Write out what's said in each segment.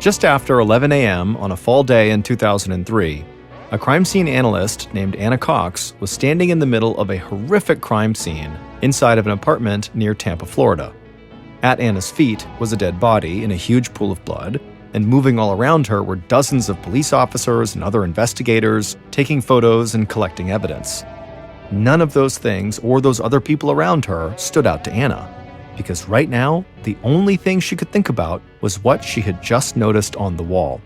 Just after 11 a.m. on a fall day in 2003, a crime scene analyst named Anna Cox was standing in the middle of a horrific crime scene inside of an apartment near Tampa, Florida. At Anna's feet was a dead body in a huge pool of blood, and moving all around her were dozens of police officers and other investigators taking photos and collecting evidence. None of those things or those other people around her stood out to Anna, because right now, the only thing she could think about was what she had just noticed on the wall.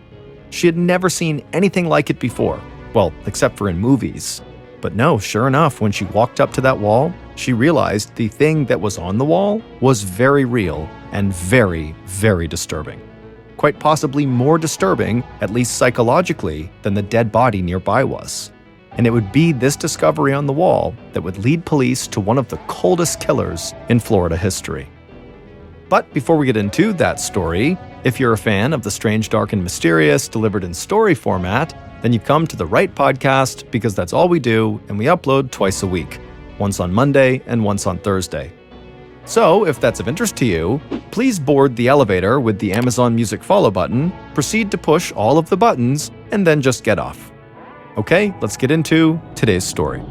She had never seen anything like it before, well, except for in movies. But no, sure enough, when she walked up to that wall, she realized the thing that was on the wall was very real and very, very disturbing. Quite possibly more disturbing, at least psychologically, than the dead body nearby was. And it would be this discovery on the wall that would lead police to one of the coldest killers in Florida history. But before we get into that story, if you're a fan of the strange, dark, and mysterious delivered in story format, then you've come to the right podcast, because that's all we do, and we upload twice a week, once on Monday and once on Thursday. So, if that's of interest to you, please board the elevator with the Amazon Music follow button, proceed to push all of the buttons, and then just get off. Okay, let's get into today's story.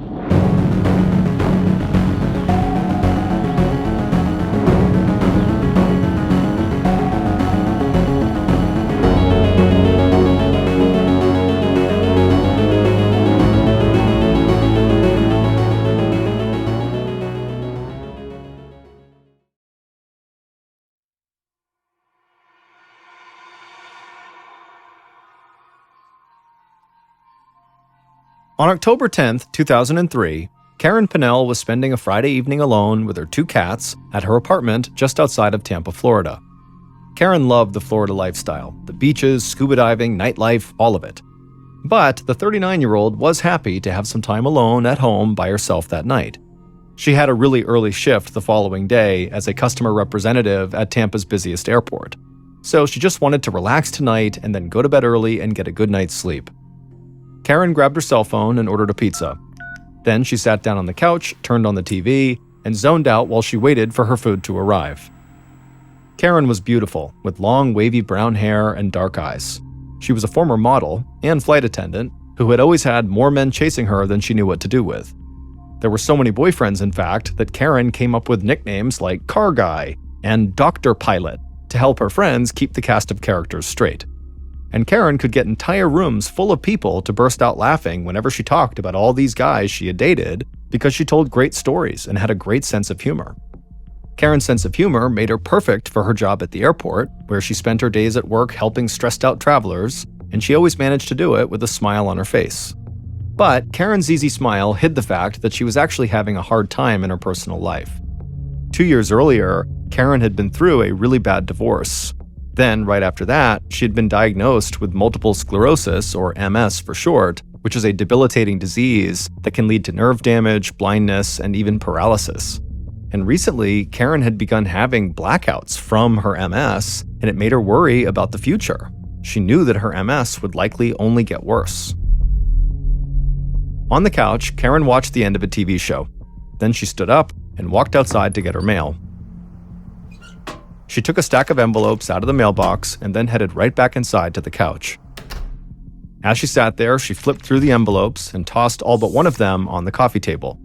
On October 10th, 2003, Karen Pinnell was spending a Friday evening alone with her 2 cats at her apartment just outside of Tampa, Florida. Karen loved the Florida lifestyle, the beaches, scuba diving, nightlife, all of it. But the 39-year-old was happy to have some time alone at home by herself that night. She had a really early shift the following day as a customer representative at Tampa's busiest airport. So she just wanted to relax tonight and then go to bed early and get a good night's sleep. Karen grabbed her cell phone and ordered a pizza. Then she sat down on the couch, turned on the TV, and zoned out while she waited for her food to arrive. Karen was beautiful, with long, wavy brown hair and dark eyes. She was a former model and flight attendant who had always had more men chasing her than she knew what to do with. There were so many boyfriends, in fact, that Karen came up with nicknames like Car Guy and Doctor Pilot to help her friends keep the cast of characters straight. And Karen could get entire rooms full of people to burst out laughing whenever she talked about all these guys she had dated, because she told great stories and had a great sense of humor. Karen's sense of humor made her perfect for her job at the airport, where she spent her days at work helping stressed-out travelers, and she always managed to do it with a smile on her face. But Karen's easy smile hid the fact that she was actually having a hard time in her personal life. 2 years earlier, Karen had been through a really bad divorce. Then, right after that, she had been diagnosed with multiple sclerosis, or MS for short, which is a debilitating disease that can lead to nerve damage, blindness, and even paralysis. And recently, Karen had begun having blackouts from her MS, and it made her worry about the future. She knew that her MS would likely only get worse. On the couch, Karen watched the end of a TV show. Then she stood up and walked outside to get her mail. She took a stack of envelopes out of the mailbox and then headed right back inside to the couch. As she sat there, she flipped through the envelopes and tossed all but one of them on the coffee table.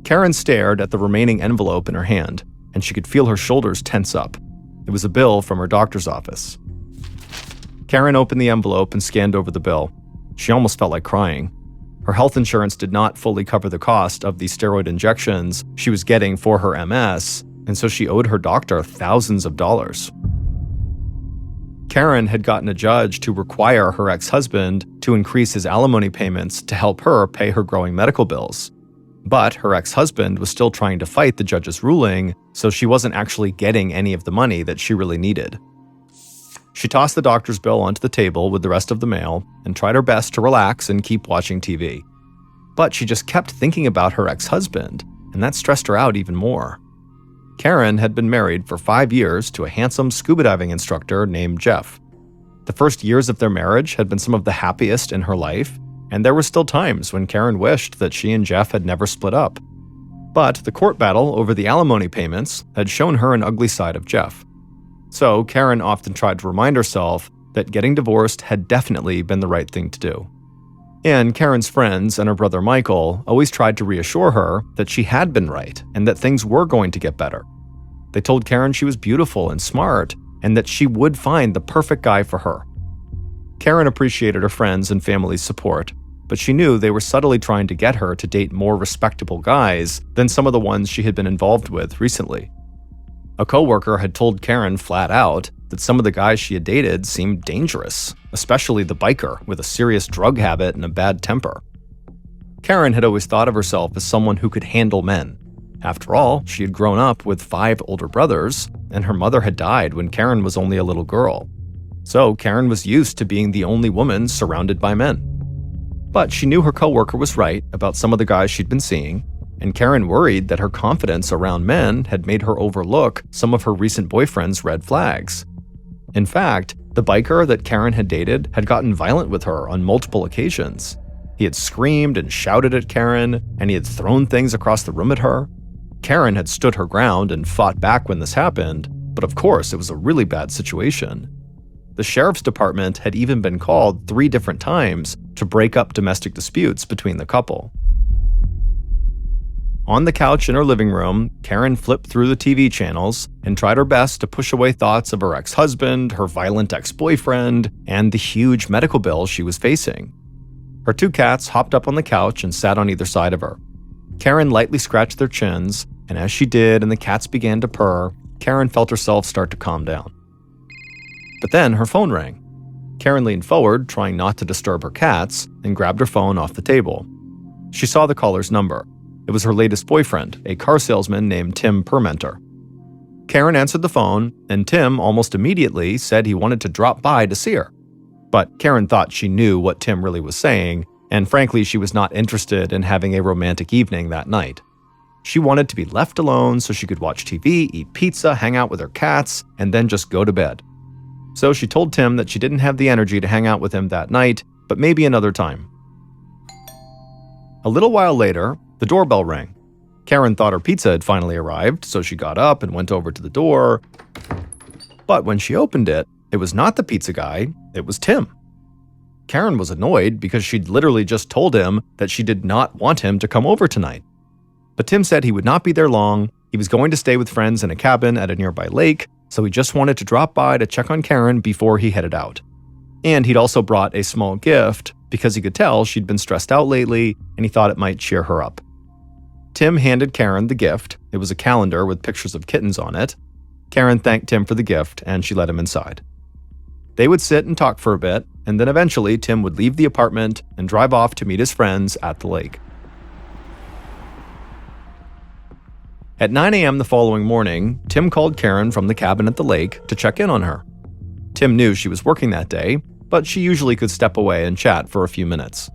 Karen stared at the remaining envelope in her hand, and she could feel her shoulders tense up. It was a bill from her doctor's office. Karen opened the envelope and scanned over the bill. She almost felt like crying. Her health insurance did not fully cover the cost of the steroid injections she was getting for her MS, and so she owed her doctor thousands of dollars. Karen had gotten a judge to require her ex-husband to increase his alimony payments to help her pay her growing medical bills. But her ex-husband was still trying to fight the judge's ruling, so she wasn't actually getting any of the money that she really needed. She tossed the doctor's bill onto the table with the rest of the mail and tried her best to relax and keep watching TV. But she just kept thinking about her ex-husband, and that stressed her out even more. Karen had been married for 5 years to a handsome scuba diving instructor named Jeff. The first years of their marriage had been some of the happiest in her life, and there were still times when Karen wished that she and Jeff had never split up. But the court battle over the alimony payments had shown her an ugly side of Jeff. So Karen often tried to remind herself that getting divorced had definitely been the right thing to do. And Karen's friends and her brother Michael always tried to reassure her that she had been right and that things were going to get better. They told Karen she was beautiful and smart and that she would find the perfect guy for her. Karen appreciated her friends' and family's support, but she knew they were subtly trying to get her to date more respectable guys than some of the ones she had been involved with recently. A coworker had told Karen flat out that some of the guys she had dated seemed dangerous, especially the biker with a serious drug habit and a bad temper. Karen had always thought of herself as someone who could handle men. After all, she had grown up with 5 older brothers, and her mother had died when Karen was only a little girl. So Karen was used to being the only woman surrounded by men. But she knew her coworker was right about some of the guys she'd been seeing, and Karen worried that her confidence around men had made her overlook some of her recent boyfriend's red flags. In fact, the biker that Karen had dated had gotten violent with her on multiple occasions. He had screamed and shouted at Karen, and he had thrown things across the room at her. Karen had stood her ground and fought back when this happened, but of course it was a really bad situation. The sheriff's department had even been called 3 different times to break up domestic disputes between the couple. On the couch in her living room, Karen flipped through the TV channels and tried her best to push away thoughts of her ex-husband, her violent ex-boyfriend, and the huge medical bill she was facing. Her 2 cats hopped up on the couch and sat on either side of her. Karen lightly scratched their chins, and as she did and the cats began to purr, Karen felt herself start to calm down. But then her phone rang. Karen leaned forward, trying not to disturb her cats, and grabbed her phone off the table. She saw the caller's number. It was her latest boyfriend, a car salesman named Tim Permenter. Karen answered the phone, and Tim almost immediately said he wanted to drop by to see her. But Karen thought she knew what Tim really was saying, and frankly, she was not interested in having a romantic evening that night. She wanted to be left alone so she could watch TV, eat pizza, hang out with her cats, and then just go to bed. So she told Tim that she didn't have the energy to hang out with him that night, but maybe another time. A little while later, the doorbell rang. Karen thought her pizza had finally arrived, so she got up and went over to the door. But when she opened it, it was not the pizza guy, it was Tim. Karen was annoyed because she'd literally just told him that she did not want him to come over tonight. But Tim said he would not be there long, he was going to stay with friends in a cabin at a nearby lake, so he just wanted to drop by to check on Karen before he headed out. And he'd also brought a small gift because he could tell she'd been stressed out lately and he thought it might cheer her up. Tim handed Karen the gift. It was a calendar with pictures of kittens on it. Karen thanked Tim for the gift and she let him inside. They would sit and talk for a bit, and then eventually Tim would leave the apartment and drive off to meet his friends at the lake. At 9 a.m. the following morning, Tim called Karen from the cabin at the lake to check in on her. Tim knew she was working that day, but she usually could step away and chat for a few minutes.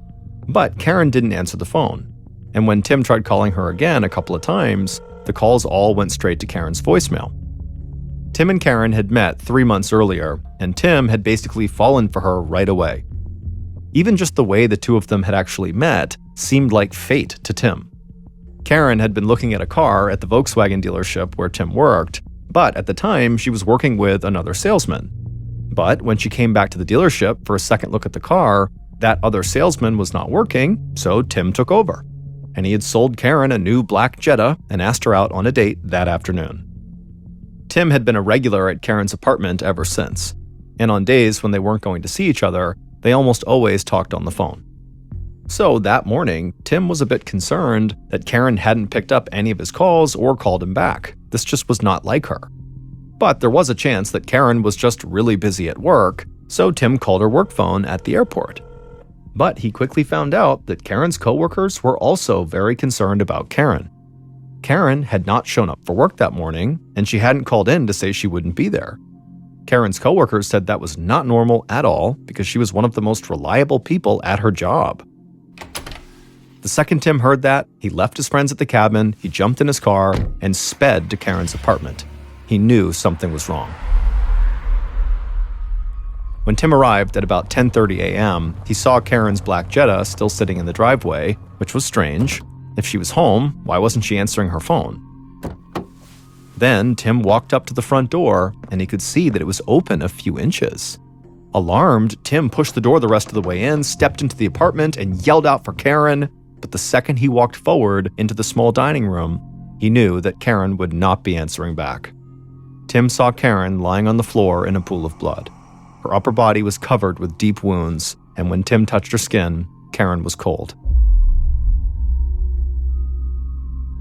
But Karen didn't answer the phone, and when Tim tried calling her again a couple of times, the calls all went straight to Karen's voicemail. Tim and Karen had met 3 months earlier, and Tim had basically fallen for her right away. Even just the way the two of them had actually met seemed like fate to Tim. Karen had been looking at a car at the Volkswagen dealership where Tim worked, but at the time she was working with another salesman. But when she came back to the dealership for a second look at the car, that other salesman was not working, so Tim took over. And he had sold Karen a new black Jetta and asked her out on a date that afternoon. Tim had been a regular at Karen's apartment ever since, and on days when they weren't going to see each other, they almost always talked on the phone. So that morning, Tim was a bit concerned that Karen hadn't picked up any of his calls or called him back. This just was not like her. But there was a chance that Karen was just really busy at work, so Tim called her work phone at the airport. But he quickly found out that Karen's coworkers were also very concerned about Karen. Karen had not shown up for work that morning, and she hadn't called in to say she wouldn't be there. Karen's coworkers said that was not normal at all because she was one of the most reliable people at her job. The second Tim heard that, he left his friends at the cabin, he jumped in his car, and sped to Karen's apartment. He knew something was wrong. When Tim arrived at about 10:30 a.m., he saw Karen's black Jetta still sitting in the driveway, which was strange. If she was home, why wasn't she answering her phone? Then Tim walked up to the front door, and he could see that it was open a few inches. Alarmed, Tim pushed the door the rest of the way in, stepped into the apartment, and yelled out for Karen. But the second he walked forward into the small dining room, he knew that Karen would not be answering back. Tim saw Karen lying on the floor in a pool of blood. Her upper body was covered with deep wounds, and when Tim touched her skin, Karen was cold.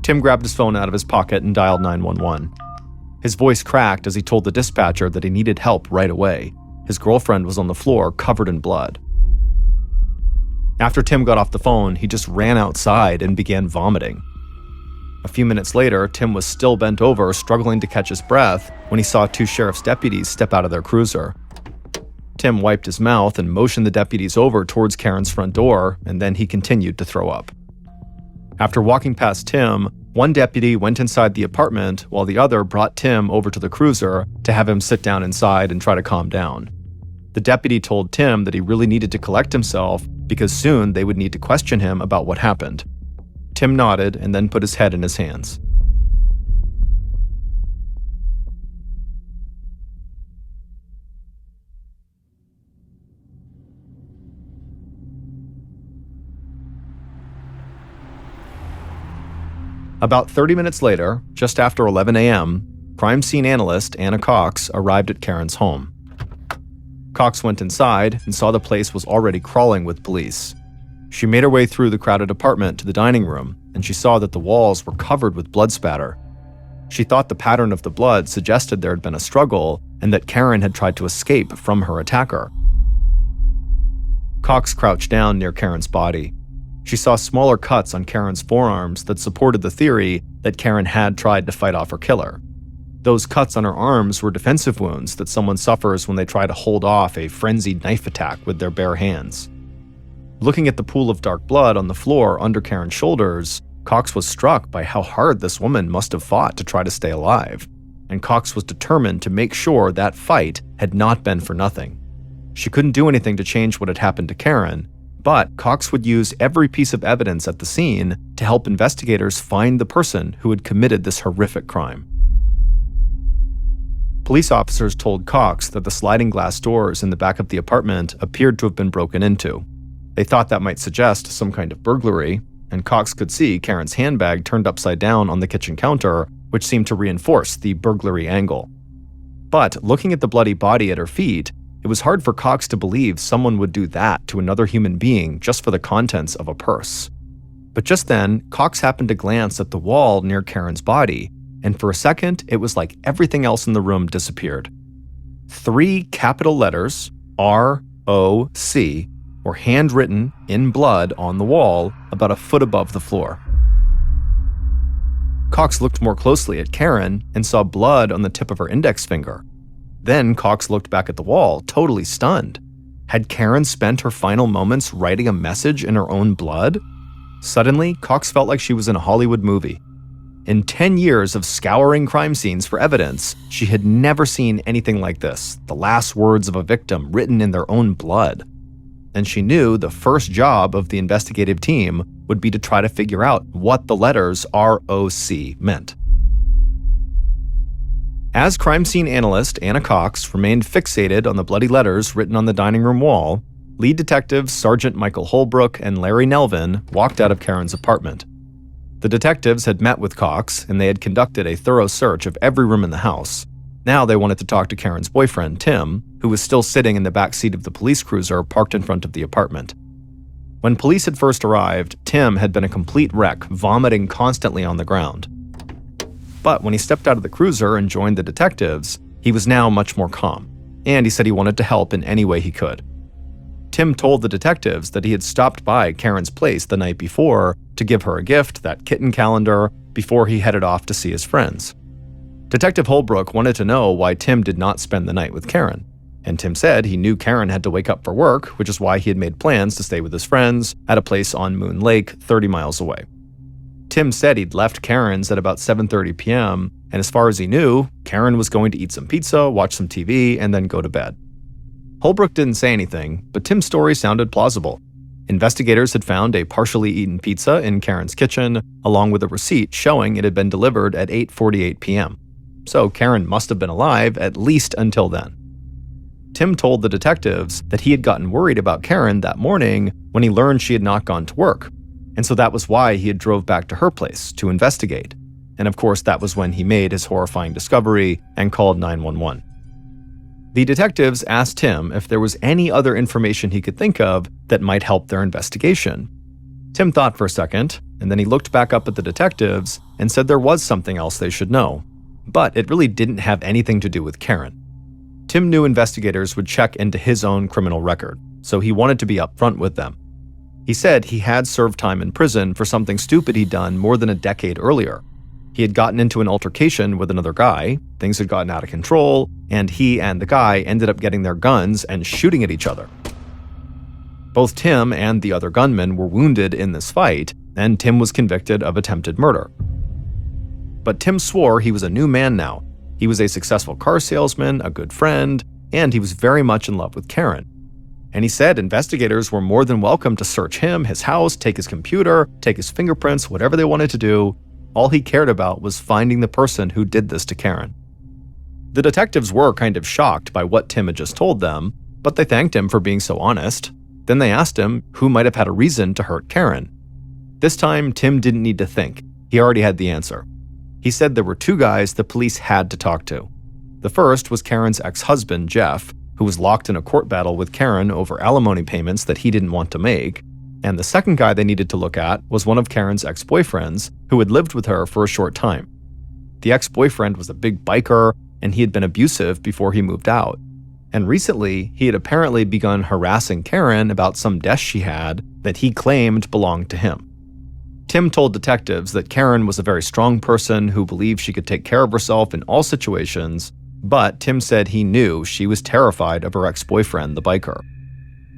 Tim grabbed his phone out of his pocket and dialed 911. His voice cracked as he told the dispatcher that he needed help right away. His girlfriend was on the floor, covered in blood. After Tim got off the phone, he just ran outside and began vomiting. A few minutes later, Tim was still bent over, struggling to catch his breath, when he saw two sheriff's deputies step out of their cruiser. Tim wiped his mouth and motioned the deputies over towards Karen's front door, and then he continued to throw up. After walking past Tim, one deputy went inside the apartment while the other brought Tim over to the cruiser to have him sit down inside and try to calm down. The deputy told Tim that he really needed to collect himself because soon they would need to question him about what happened. Tim nodded and then put his head in his hands. About 30 minutes later, just after 11 a.m., crime scene analyst Anna Cox arrived at Karen's home. Cox went inside and saw the place was already crawling with police. She made her way through the crowded apartment to the dining room, and she saw that the walls were covered with blood spatter. She thought the pattern of the blood suggested there had been a struggle and that Karen had tried to escape from her attacker. Cox crouched down near Karen's body. She saw smaller cuts on Karen's forearms that supported the theory that Karen had tried to fight off her killer. Those cuts on her arms were defensive wounds that someone suffers when they try to hold off a frenzied knife attack with their bare hands. Looking at the pool of dark blood on the floor under Karen's shoulders, Cox was struck by how hard this woman must have fought to try to stay alive, and Cox was determined to make sure that fight had not been for nothing. She couldn't do anything to change what had happened to Karen, but Cox would use every piece of evidence at the scene to help investigators find the person who had committed this horrific crime. Police officers told Cox that the sliding glass doors in the back of the apartment appeared to have been broken into. They thought that might suggest some kind of burglary, and Cox could see Karen's handbag turned upside down on the kitchen counter, which seemed to reinforce the burglary angle. But looking at the bloody body at her feet, it was hard for Cox to believe someone would do that to another human being just for the contents of a purse. But just then, Cox happened to glance at the wall near Karen's body, and for a second, it was like everything else in the room disappeared. 3 capital letters, R-O-C, were handwritten in blood on the wall about a foot above the floor. Cox looked more closely at Karen and saw blood on the tip of her index finger. Then Cox looked back at the wall, totally stunned. Had Karen spent her final moments writing a message in her own blood? Suddenly, Cox felt like she was in a Hollywood movie. In 10 years of scouring crime scenes for evidence, she had never seen anything like this, the last words of a victim written in their own blood. And she knew the first job of the investigative team would be to try to figure out what the letters R-O-C meant. As crime scene analyst Anna Cox remained fixated on the bloody letters written on the dining room wall, lead detectives Sergeant Michael Holbrook and Larry Nelvin walked out of Karen's apartment. The detectives had met with Cox, and they had conducted a thorough search of every room in the house. Now they wanted to talk to Karen's boyfriend, Tim, who was still sitting in the back seat of the police cruiser parked in front of the apartment. When police had first arrived, Tim had been a complete wreck, vomiting constantly on the ground. But when he stepped out of the cruiser and joined the detectives, he was now much more calm, and he said he wanted to help in any way he could. Tim told the detectives that he had stopped by Karen's place the night before to give her a gift, that kitten calendar, before he headed off to see his friends. Detective Holbrook wanted to know why Tim did not spend the night with Karen, and Tim said he knew Karen had to wake up for work, which is why he had made plans to stay with his friends at a place on Moon Lake 30 miles away. Tim said he'd left Karen's at about 7:30 p.m., and as far as he knew, Karen was going to eat some pizza, watch some TV, and then go to bed. Holbrook didn't say anything, but Tim's story sounded plausible. Investigators had found a partially eaten pizza in Karen's kitchen, along with a receipt showing it had been delivered at 8:48 p.m. So Karen must have been alive at least until then. Tim told the detectives that he had gotten worried about Karen that morning when he learned she had not gone to work. And so that was why he had drove back to her place to investigate. And of course, that was when he made his horrifying discovery and called 911. The detectives asked Tim if there was any other information he could think of that might help their investigation. Tim thought for a second, and then he looked back up at the detectives and said there was something else they should know. But it really didn't have anything to do with Karen. Tim knew investigators would check into his own criminal record, so he wanted to be upfront with them. He said he had served time in prison for something stupid he'd done more than a decade earlier. He had gotten into an altercation with another guy, things had gotten out of control, and he and the guy ended up getting their guns and shooting at each other. Both Tim and the other gunman were wounded in this fight, and Tim was convicted of attempted murder. But Tim swore he was a new man now. He was a successful car salesman, a good friend, and he was very much in love with Karen. And he said investigators were more than welcome to search him, his house, take his computer, take his fingerprints, whatever they wanted to do. All he cared about was finding the person who did this to Karen. The detectives were kind of shocked by what Tim had just told them, but they thanked him for being so honest. Then they asked him who might have had a reason to hurt Karen. This time, Tim didn't need to think. He already had the answer. He said there were two guys the police had to talk to. The first was Karen's ex-husband, Jeff, who was locked in a court battle with Karen over alimony payments that he didn't want to make. And the second guy they needed to look at was one of Karen's ex-boyfriends, who had lived with her for a short time. The ex-boyfriend was a big biker, and he had been abusive before he moved out. And recently, he had apparently begun harassing Karen about some desk she had that he claimed belonged to him. Tim told detectives that Karen was a very strong person who believed she could take care of herself in all situations, but Tim said he knew she was terrified of her ex-boyfriend, the biker.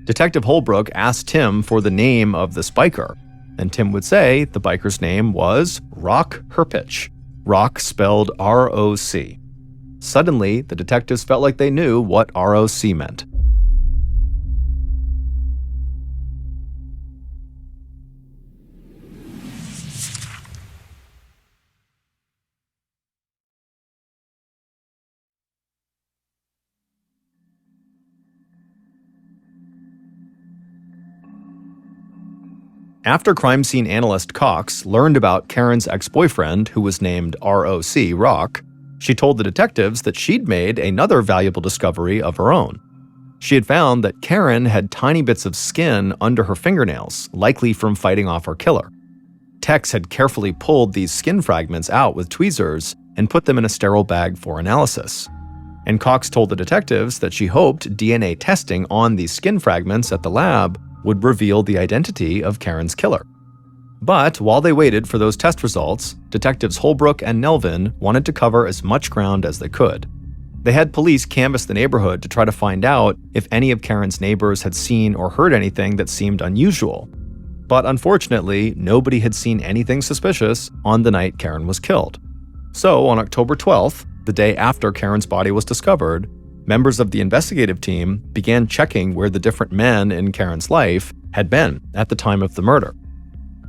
Detective Holbrook asked Tim for the name of this biker, and Tim would say the biker's name was Rock Herpich. Rock spelled R-O-C. Suddenly, the detectives felt like they knew what R-O-C meant. After crime scene analyst Cox learned about Karen's ex-boyfriend, who was named R.O.C. Rock, she told the detectives that she'd made another valuable discovery of her own. She had found that Karen had tiny bits of skin under her fingernails, likely from fighting off her killer. Tex had carefully pulled these skin fragments out with tweezers and put them in a sterile bag for analysis. And Cox told the detectives that she hoped DNA testing on these skin fragments at the lab would reveal the identity of Karen's killer. But while they waited for those test results, detectives Holbrook and Nelvin wanted to cover as much ground as they could. They had police canvass the neighborhood to try to find out if any of Karen's neighbors had seen or heard anything that seemed unusual. But unfortunately, nobody had seen anything suspicious on the night Karen was killed. So on October 12th, the day after Karen's body was discovered, members of the investigative team began checking where the different men in Karen's life had been at the time of the murder.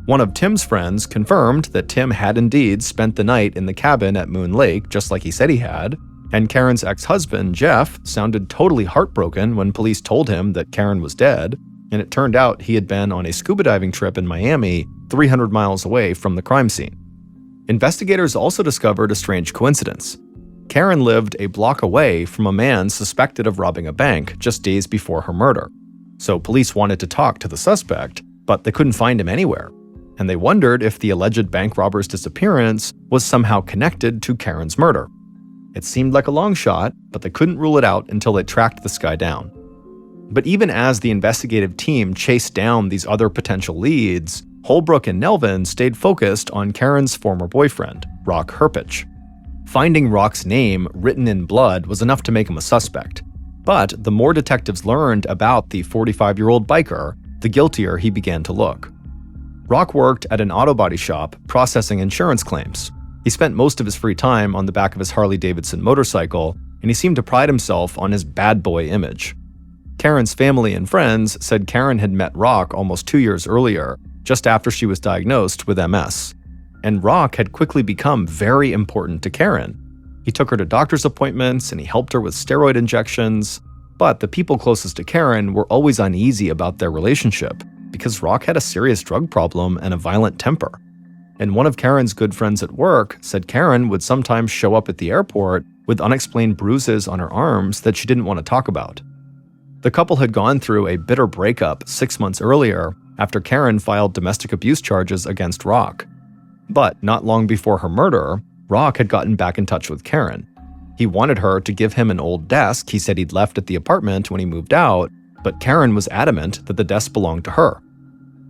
One of Tim's friends confirmed that Tim had indeed spent the night in the cabin at Moon Lake, just like he said he had, and Karen's ex-husband, Jeff, sounded totally heartbroken when police told him that Karen was dead, and it turned out he had been on a scuba diving trip in Miami, 300 miles away from the crime scene. Investigators also discovered a strange coincidence. Karen lived a block away from a man suspected of robbing a bank just days before her murder. So police wanted to talk to the suspect, but they couldn't find him anywhere. And they wondered if the alleged bank robber's disappearance was somehow connected to Karen's murder. It seemed like a long shot, but they couldn't rule it out until they tracked this guy down. But even as the investigative team chased down these other potential leads, Holbrook and Nelvin stayed focused on Karen's former boyfriend, Rock Herpich. Finding Rock's name written in blood was enough to make him a suspect. But the more detectives learned about the 45-year-old biker, the guiltier he began to look. Rock worked at an auto body shop processing insurance claims. He spent most of his free time on the back of his Harley-Davidson motorcycle, and he seemed to pride himself on his bad boy image. Karen's family and friends said Karen had met Rock almost 2 years earlier, just after she was diagnosed with MS. And Rock had quickly become very important to Karen. He took her to doctor's appointments and he helped her with steroid injections. But the people closest to Karen were always uneasy about their relationship because Rock had a serious drug problem and a violent temper. And one of Karen's good friends at work said Karen would sometimes show up at the airport with unexplained bruises on her arms that she didn't want to talk about. The couple had gone through a bitter breakup 6 months earlier after Karen filed domestic abuse charges against Rock. But not long before her murder, Rock had gotten back in touch with Karen. He wanted her to give him an old desk he said he'd left at the apartment when he moved out, but Karen was adamant that the desk belonged to her.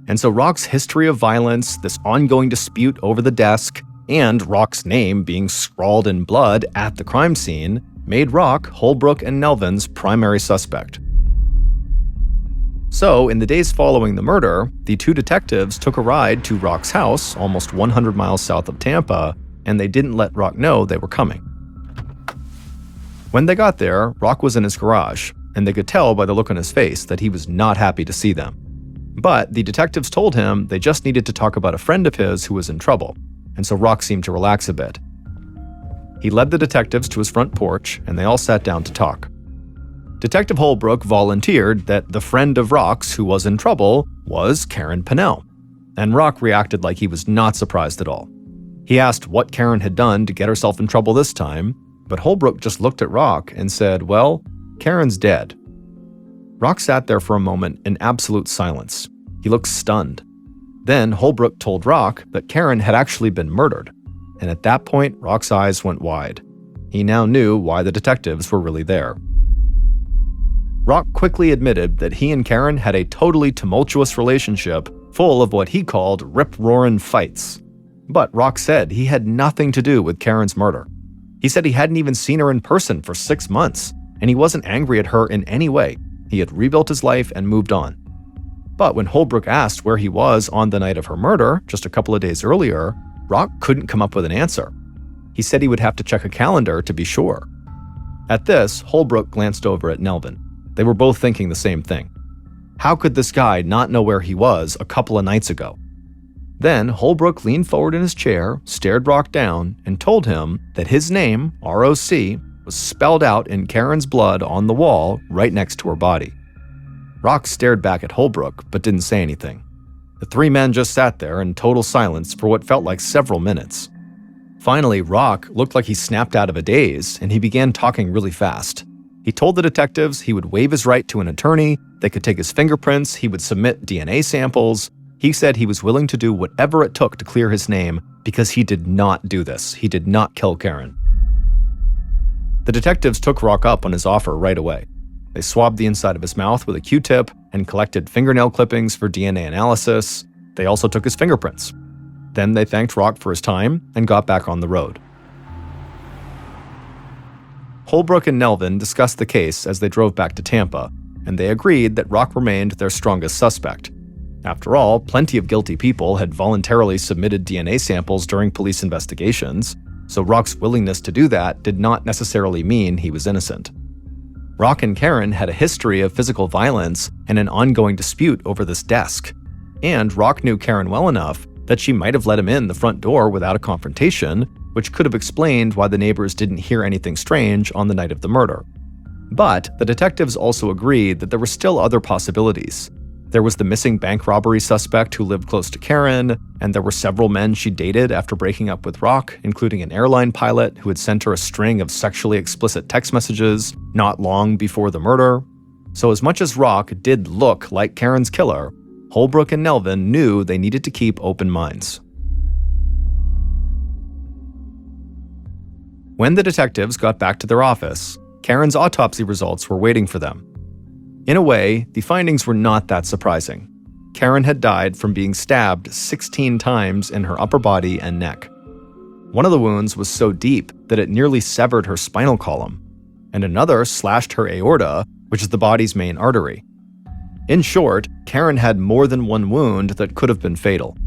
And so Rock's history of violence, this ongoing dispute over the desk, and Rock's name being scrawled in blood at the crime scene made Rock Holbrook and Nelvin's primary suspect. So, in the days following the murder, the two detectives took a ride to Rock's house, almost 100 miles south of Tampa, and they didn't let Rock know they were coming. When they got there, Rock was in his garage, and they could tell by the look on his face that he was not happy to see them. But the detectives told him they just needed to talk about a friend of his who was in trouble, and so Rock seemed to relax a bit. He led the detectives to his front porch, and they all sat down to talk. Detective Holbrook volunteered that the friend of Rock's who was in trouble was Karen Pennell, and Rock reacted like he was not surprised at all. He asked what Karen had done to get herself in trouble this time, but Holbrook just looked at Rock and said, "Well, Karen's dead." Rock sat there for a moment in absolute silence. He looked stunned. Then Holbrook told Rock that Karen had actually been murdered, and at that point, Rock's eyes went wide. He now knew why the detectives were really there. Rock quickly admitted that he and Karen had a totally tumultuous relationship full of what he called rip-roaring fights. But Rock said he had nothing to do with Karen's murder. He said he hadn't even seen her in person for 6 months, and he wasn't angry at her in any way. He had rebuilt his life and moved on. But when Holbrook asked where he was on the night of her murder, just a couple of days earlier, Rock couldn't come up with an answer. He said he would have to check a calendar to be sure. At this, Holbrook glanced over at Nelvin. They were both thinking the same thing. How could this guy not know where he was a couple of nights ago? Then Holbrook leaned forward in his chair, stared Rock down, and told him that his name, R.O.C., was spelled out in Karen's blood on the wall right next to her body. Rock stared back at Holbrook, but didn't say anything. The three men just sat there in total silence for what felt like several minutes. Finally, Rock looked like he snapped out of a daze, and he began talking really fast. He told the detectives he would waive his right to an attorney, they could take his fingerprints, he would submit DNA samples. He said he was willing to do whatever it took to clear his name because he did not do this. He did not kill Karen. The detectives took Rock up on his offer right away. They swabbed the inside of his mouth with a Q-tip and collected fingernail clippings for DNA analysis. They also took his fingerprints. Then they thanked Rock for his time and got back on the road. Holbrook and Nelvin discussed the case as they drove back to Tampa, and they agreed that Rock remained their strongest suspect. After all, plenty of guilty people had voluntarily submitted DNA samples during police investigations, so Rock's willingness to do that did not necessarily mean he was innocent. Rock and Karen had a history of physical violence and an ongoing dispute over this desk, and Rock knew Karen well enough that she might have let him in the front door without a confrontation, which could have explained why the neighbors didn't hear anything strange on the night of the murder. But the detectives also agreed that there were still other possibilities. There was the missing bank robbery suspect who lived close to Karen, and there were several men she dated after breaking up with Rock, including an airline pilot who had sent her a string of sexually explicit text messages not long before the murder. So as much as Rock did look like Karen's killer, Holbrook and Nelvin knew they needed to keep open minds. When the detectives got back to their office, Karen's autopsy results were waiting for them. In a way, the findings were not that surprising. Karen had died from being stabbed 16 times in her upper body and neck. One of the wounds was so deep that it nearly severed her spinal column, and another slashed her aorta, which is the body's main artery. In short, Karen had more than one wound that could have been fatal.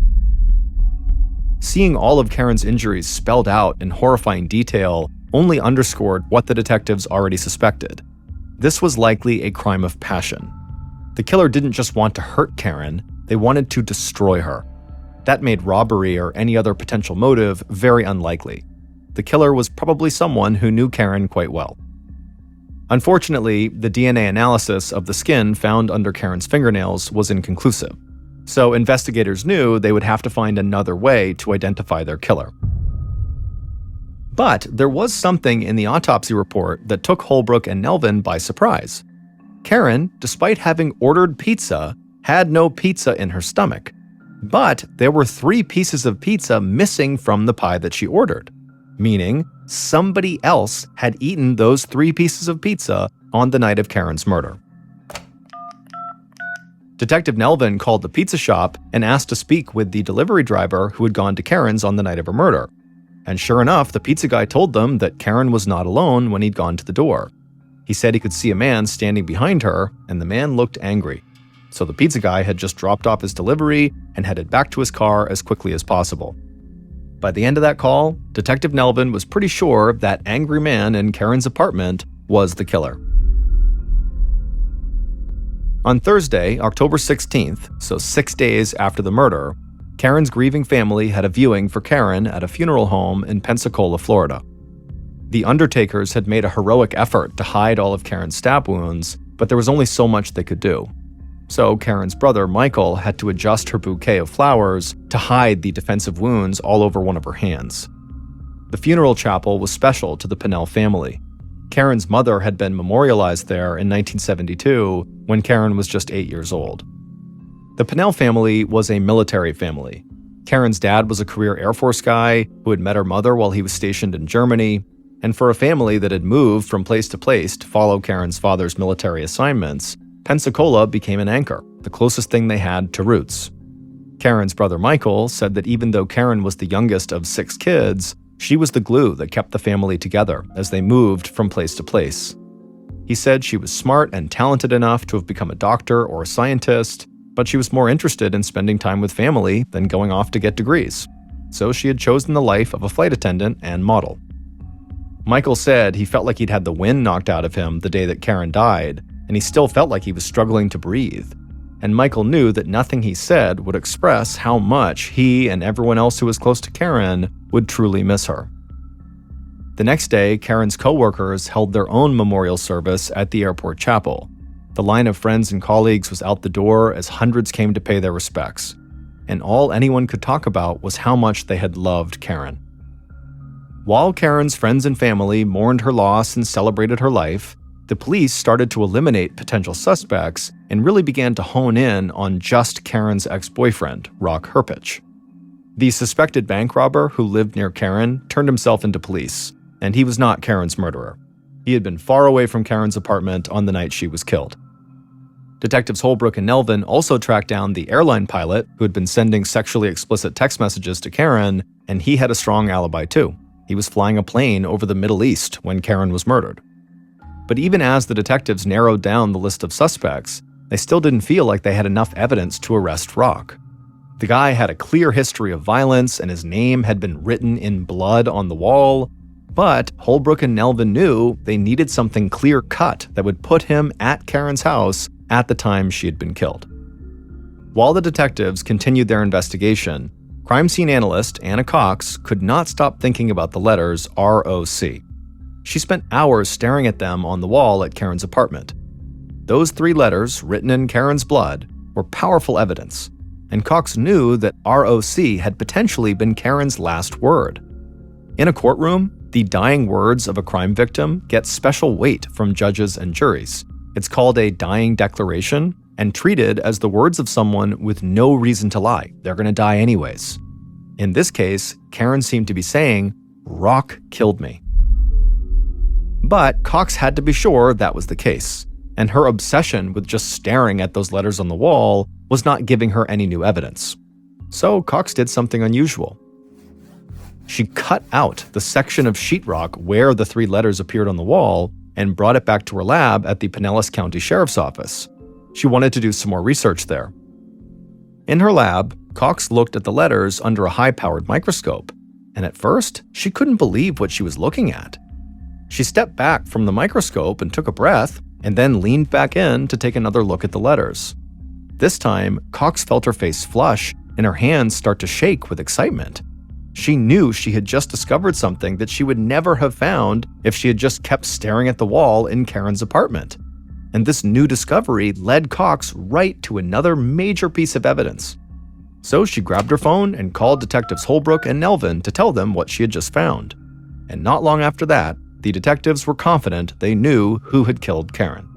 Seeing all of Karen's injuries spelled out in horrifying detail only underscored what the detectives already suspected. This was likely a crime of passion. The killer didn't just want to hurt Karen, they wanted to destroy her. That made robbery or any other potential motive very unlikely. The killer was probably someone who knew Karen quite well. Unfortunately, the DNA analysis of the skin found under Karen's fingernails was inconclusive, so investigators knew they would have to find another way to identify their killer. But there was something in the autopsy report that took Holbrook and Nelvin by surprise. Karen, despite having ordered pizza, had no pizza in her stomach. But there were 3 pieces of pizza missing from the pie that she ordered, meaning somebody else had eaten those 3 pieces of pizza on the night of Karen's murder. Detective Nelvin called the pizza shop and asked to speak with the delivery driver who had gone to Karen's on the night of her murder. And sure enough, the pizza guy told them that Karen was not alone when he'd gone to the door. He said he could see a man standing behind her, and the man looked angry. So the pizza guy had just dropped off his delivery and headed back to his car as quickly as possible. By the end of that call, Detective Nelvin was pretty sure that angry man in Karen's apartment was the killer. On Thursday, October 16th, so 6 days after the murder, Karen's grieving family had a viewing for Karen at a funeral home in Pensacola, Florida. The undertakers had made a heroic effort to hide all of Karen's stab wounds, but there was only so much they could do. So Karen's brother, Michael, had to adjust her bouquet of flowers to hide the defensive wounds all over one of her hands. The funeral chapel was special to the Pennell family. Karen's mother had been memorialized there in 1972 when Karen was just 8 years old. The Pennell family was a military family. Karen's dad was a career Air Force guy who had met her mother while he was stationed in Germany, and for a family that had moved from place to place to follow Karen's father's military assignments, Pensacola became an anchor, the closest thing they had to roots. Karen's brother Michael said that even though Karen was the youngest of 6 kids, she was the glue that kept the family together as they moved from place to place. He said she was smart and talented enough to have become a doctor or a scientist, but she was more interested in spending time with family than going off to get degrees. So she had chosen the life of a flight attendant and model. Michael said he felt like he'd had the wind knocked out of him the day that Karen died, and he still felt like he was struggling to breathe. And Michael knew that nothing he said would express how much he and everyone else who was close to Karen would truly miss her. The next day, Karen's co-workers held their own memorial service at the airport chapel. The line of friends and colleagues was out the door as hundreds came to pay their respects. And all anyone could talk about was how much they had loved Karen. While Karen's friends and family mourned her loss and celebrated her life, the police started to eliminate potential suspects and really began to hone in on just Karen's ex-boyfriend, Rock Herpich. The suspected bank robber who lived near Karen turned himself into police, and he was not Karen's murderer. He had been far away from Karen's apartment on the night she was killed. Detectives Holbrook and Nelvin also tracked down the airline pilot who had been sending sexually explicit text messages to Karen, and he had a strong alibi too. He was flying a plane over the Middle East when Karen was murdered. But even as the detectives narrowed down the list of suspects, they still didn't feel like they had enough evidence to arrest Rock. The guy had a clear history of violence, and his name had been written in blood on the wall, but Holbrook and Nelvin knew they needed something clear-cut that would put him at Karen's house at the time she had been killed. While the detectives continued their investigation, crime scene analyst Anna Cox could not stop thinking about the letters ROC. She spent hours staring at them on the wall at Karen's apartment. Those 3 letters, written in Karen's blood, were powerful evidence, and Cox knew that ROC had potentially been Karen's last word. In a courtroom, the dying words of a crime victim get special weight from judges and juries. It's called a dying declaration and treated as the words of someone with no reason to lie. They're going to die anyways. In this case, Karen seemed to be saying, "Rock killed me." But Cox had to be sure that was the case, and her obsession with just staring at those letters on the wall was not giving her any new evidence. So Cox did something unusual. She cut out the section of sheetrock where the 3 letters appeared on the wall and brought it back to her lab at the Pinellas County Sheriff's Office. She wanted to do some more research there. In her lab, Cox looked at the letters under a high-powered microscope, and at first, she couldn't believe what she was looking at. She stepped back from the microscope and took a breath, and then leaned back in to take another look at the letters. This time, Cox felt her face flush and her hands start to shake with excitement. She knew she had just discovered something that she would never have found if she had just kept staring at the wall in Karen's apartment. And this new discovery led Cox right to another major piece of evidence. So she grabbed her phone and called Detectives Holbrook and Nelvin to tell them what she had just found. And not long after that, the detectives were confident they knew who had killed Karen.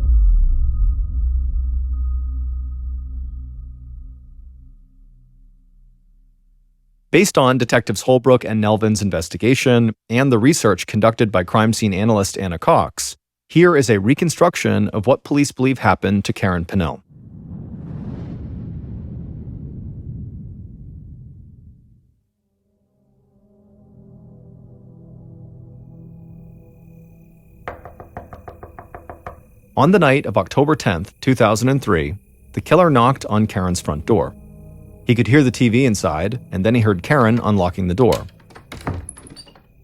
Based on Detectives Holbrook and Nelvin's investigation and the research conducted by crime scene analyst Anna Cox, here is a reconstruction of what police believe happened to Karen Pennell. On the night of October 10th, 2003, the killer knocked on Karen's front door. He could hear the TV inside, and then he heard Karen unlocking the door.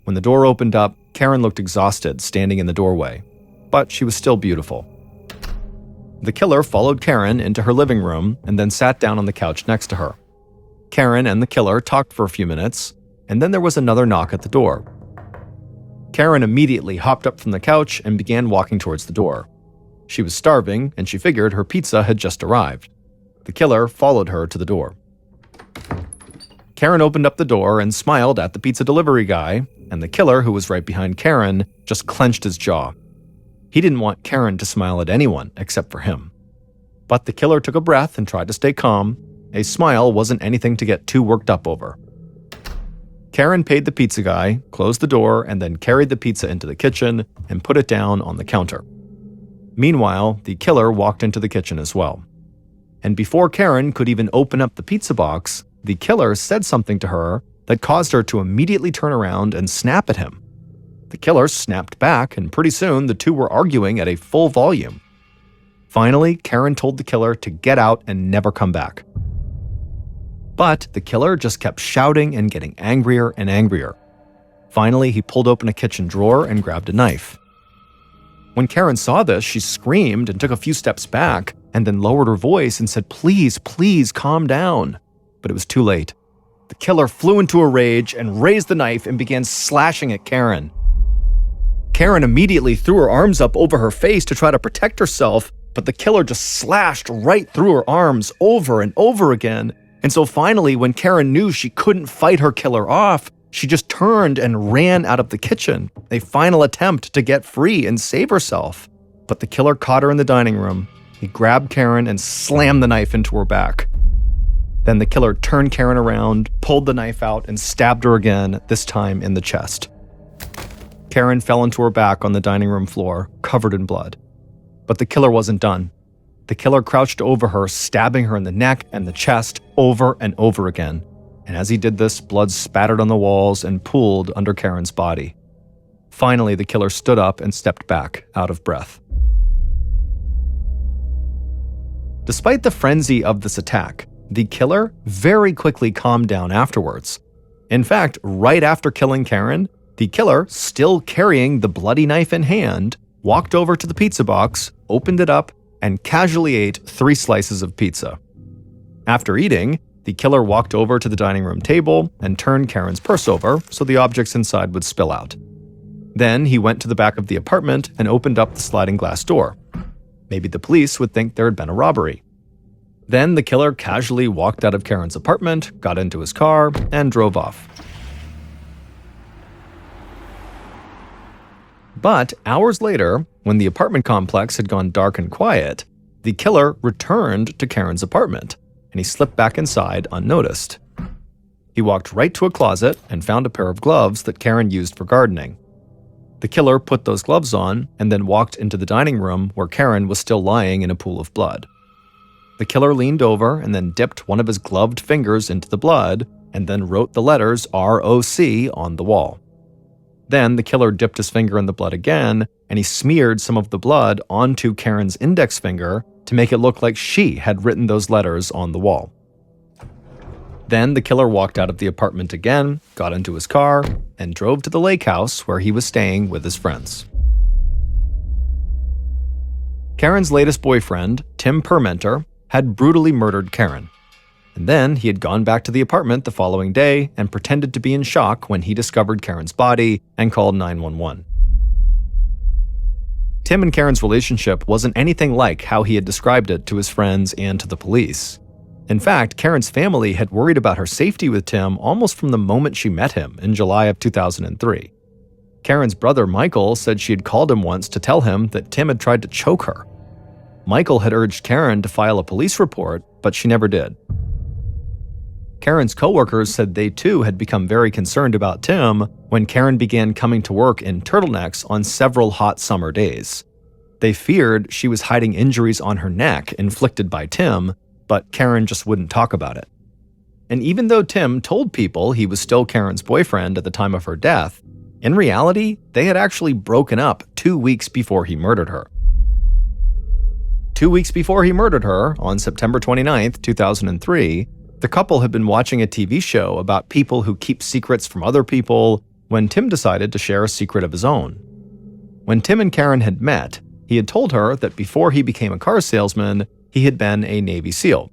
When the door opened up, Karen looked exhausted, standing in the doorway, but she was still beautiful. The killer followed Karen into her living room and then sat down on the couch next to her. Karen and the killer talked for a few minutes, and then there was another knock at the door. Karen immediately hopped up from the couch and began walking towards the door. She was starving, and she figured her pizza had just arrived. The killer followed her to the door. Karen opened up the door and smiled at the pizza delivery guy, and the killer, who was right behind Karen, just clenched his jaw. He didn't want Karen to smile at anyone except for him. But the killer took a breath and tried to stay calm. A smile wasn't anything to get too worked up over. Karen paid the pizza guy, closed the door, and then carried the pizza into the kitchen and put it down on the counter. Meanwhile, the killer walked into the kitchen as well. And before Karen could even open up the pizza box, the killer said something to her that caused her to immediately turn around and snap at him. The killer snapped back, and pretty soon the two were arguing at a full volume. Finally, Karen told the killer to get out and never come back. But the killer just kept shouting and getting angrier and angrier. Finally, he pulled open a kitchen drawer and grabbed a knife. When Karen saw this, she screamed and took a few steps back and then lowered her voice and said, "Please, please, calm down." But it was too late. The killer flew into a rage and raised the knife and began slashing at Karen. Karen immediately threw her arms up over her face to try to protect herself, but the killer just slashed right through her arms over and over again. And so finally, when Karen knew she couldn't fight her killer off, she just turned and ran out of the kitchen, a final attempt to get free and save herself. But the killer caught her in the dining room. He grabbed Karen and slammed the knife into her back. Then the killer turned Karen around, pulled the knife out, and stabbed her again, this time in the chest. Karen fell into her back on the dining room floor, covered in blood. But the killer wasn't done. The killer crouched over her, stabbing her in the neck and the chest over and over again. And as he did this, blood spattered on the walls and pooled under Karen's body. Finally, the killer stood up and stepped back, out of breath. Despite the frenzy of this attack, the killer very quickly calmed down afterwards. In fact, right after killing Karen, the killer, still carrying the bloody knife in hand, walked over to the pizza box, opened it up, and casually ate 3 slices of pizza. After eating, the killer walked over to the dining room table and turned Karen's purse over so the objects inside would spill out. Then he went to the back of the apartment and opened up the sliding glass door. Maybe the police would think there had been a robbery. Then the killer casually walked out of Karen's apartment, got into his car, and drove off. But hours later, when the apartment complex had gone dark and quiet, the killer returned to Karen's apartment, and he slipped back inside unnoticed. He walked right to a closet and found a pair of gloves that Karen used for gardening. The killer put those gloves on and then walked into the dining room where Karen was still lying in a pool of blood. The killer leaned over and then dipped one of his gloved fingers into the blood and then wrote the letters ROC on the wall. Then the killer dipped his finger in the blood again, and he smeared some of the blood onto Karen's index finger to make it look like she had written those letters on the wall. Then the killer walked out of the apartment again, got into his car, and drove to the lake house where he was staying with his friends. Karen's latest boyfriend, Tim Permenter, had brutally murdered Karen. And then he had gone back to the apartment the following day and pretended to be in shock when he discovered Karen's body and called 911. Tim and Karen's relationship wasn't anything like how he had described it to his friends and to the police. In fact, Karen's family had worried about her safety with Tim almost from the moment she met him in July of 2003. Karen's brother Michael said she had called him once to tell him that Tim had tried to choke her. Michael had urged Karen to file a police report, but she never did. Karen's coworkers said they too had become very concerned about Tim when Karen began coming to work in turtlenecks on several hot summer days. They feared she was hiding injuries on her neck inflicted by Tim, but Karen just wouldn't talk about it. And even though Tim told people he was still Karen's boyfriend at the time of her death, in reality, they had actually broken up 2 weeks before he murdered her. 2 weeks before he murdered her, on September 29, 2003, the couple had been watching a TV show about people who keep secrets from other people when Tim decided to share a secret of his own. When Tim and Karen had met, he had told her that before he became a car salesman, he had been a Navy SEAL.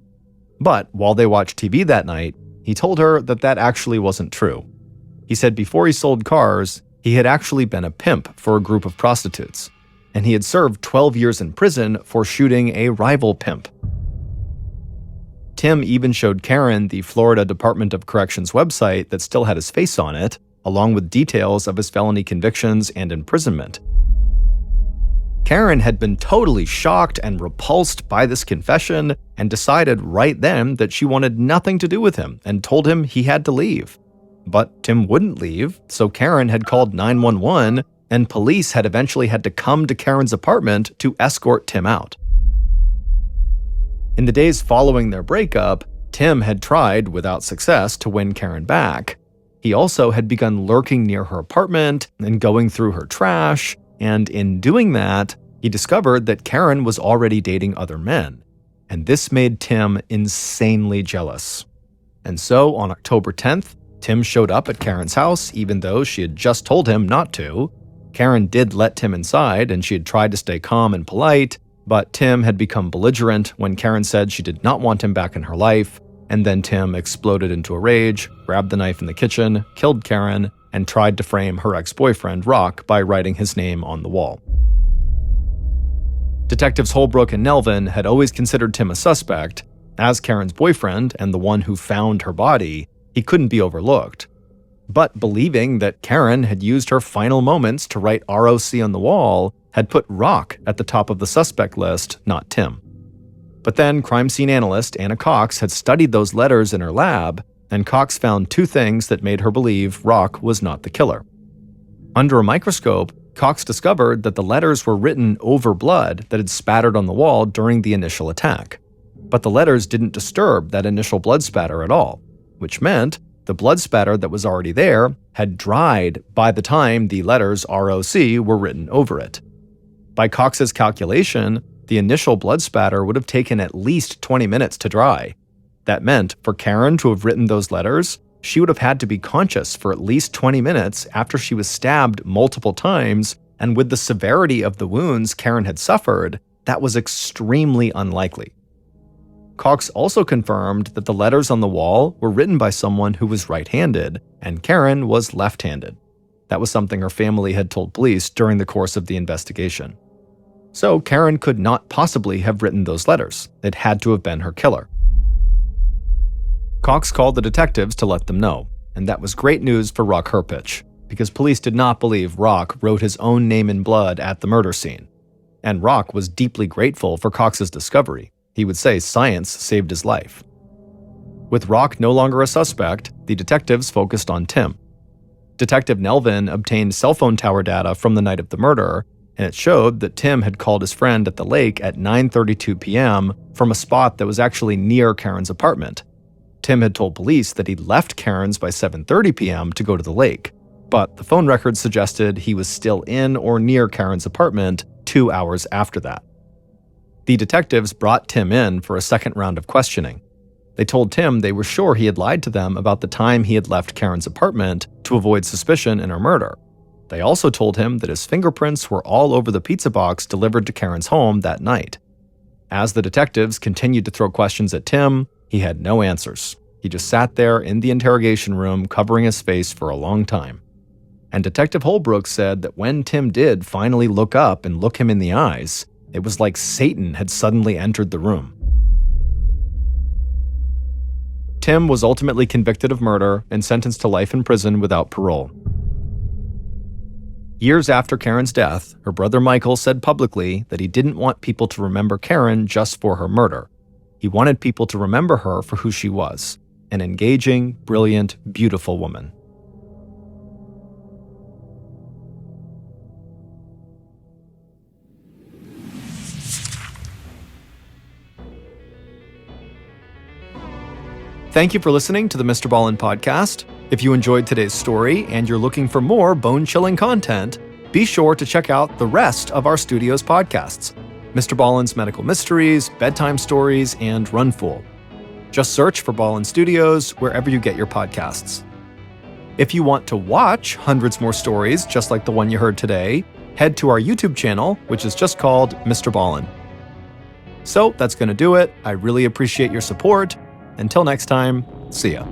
But while they watched TV that night, he told her that that actually wasn't true. He said before he sold cars, he had actually been a pimp for a group of prostitutes, and he had served 12 years in prison for shooting a rival pimp. Tim even showed Karen the Florida Department of Corrections website that still had his face on it, along with details of his felony convictions and imprisonment. Karen had been totally shocked and repulsed by this confession and decided right then that she wanted nothing to do with him and told him he had to leave. But Tim wouldn't leave, so Karen had called 911 and police had eventually had to come to Karen's apartment to escort Tim out. In the days following their breakup, Tim had tried, without success, to win Karen back. He also had begun lurking near her apartment and going through her trash, and in doing that, he discovered that Karen was already dating other men. And this made Tim insanely jealous. And so, on October 10th, Tim showed up at Karen's house even though she had just told him not to. Karen did let Tim inside and she had tried to stay calm and polite, but Tim had become belligerent when Karen said she did not want him back in her life, and then Tim exploded into a rage, grabbed the knife in the kitchen, killed Karen, and tried to frame her ex-boyfriend, Rock, by writing his name on the wall. Detectives Holbrook and Nelvin had always considered Tim a suspect. As Karen's boyfriend and the one who found her body, he couldn't be overlooked. But believing that Karen had used her final moments to write ROC on the wall had put Rock at the top of the suspect list, not Tim. But then crime scene analyst Anna Cox had studied those letters in her lab, and Cox found two things that made her believe Rock was not the killer. Under a microscope, Cox discovered that the letters were written over blood that had spattered on the wall during the initial attack. But the letters didn't disturb that initial blood spatter at all, which meant the blood spatter that was already there had dried by the time the letters ROC were written over it. By Cox's calculation, the initial blood spatter would have taken at least 20 minutes to dry. That meant for Karen to have written those letters, she would have had to be conscious for at least 20 minutes after she was stabbed multiple times, and with the severity of the wounds Karen had suffered, that was extremely unlikely. Cox also confirmed that the letters on the wall were written by someone who was right-handed, and Karen was left-handed. That was something her family had told police during the course of the investigation. So Karen could not possibly have written those letters. It had to have been her killer. Cox called the detectives to let them know, and that was great news for Rock Herpich, because police did not believe Rock wrote his own name in blood at the murder scene. And Rock was deeply grateful for Cox's discovery. He would say science saved his life. With Rock no longer a suspect, the detectives focused on Tim. Detective Nelvin obtained cell phone tower data from the night of the murder, and it showed that Tim had called his friend at the lake at 9:32 p.m. from a spot that was actually near Karen's apartment. Tim had told police that he'd left Karen's by 7:30 p.m. to go to the lake, but the phone records suggested he was still in or near Karen's apartment 2 hours after that. The detectives brought Tim in for a second round of questioning. They told Tim they were sure he had lied to them about the time he had left Karen's apartment to avoid suspicion in her murder. They also told him that his fingerprints were all over the pizza box delivered to Karen's home that night. As the detectives continued to throw questions at Tim, He had no answers. He just sat there in the interrogation room, covering his face for a long time. And Detective Holbrook said that when Tim did finally look up and look him in the eyes, it was like Satan had suddenly entered the room. Tim was ultimately convicted of murder and sentenced to life in prison without parole. Years after Karen's death, her brother Michael said publicly that he didn't want people to remember Karen just for her murder. He wanted people to remember her for who she was, an engaging, brilliant, beautiful woman. Thank you for listening to the Mr. Ballen Podcast. If you enjoyed today's story and you're looking for more bone-chilling content, be sure to check out the rest of our studio's podcasts, Mr. Ballen's Medical Mysteries, Bedtime Stories, and Run Fool. Just search for Ballen Studios wherever you get your podcasts. If you want to watch hundreds more stories just like the one you heard today, head to our YouTube channel, which is just called Mr. Ballen. So that's going to do it. I really appreciate your support. Until next time, see ya.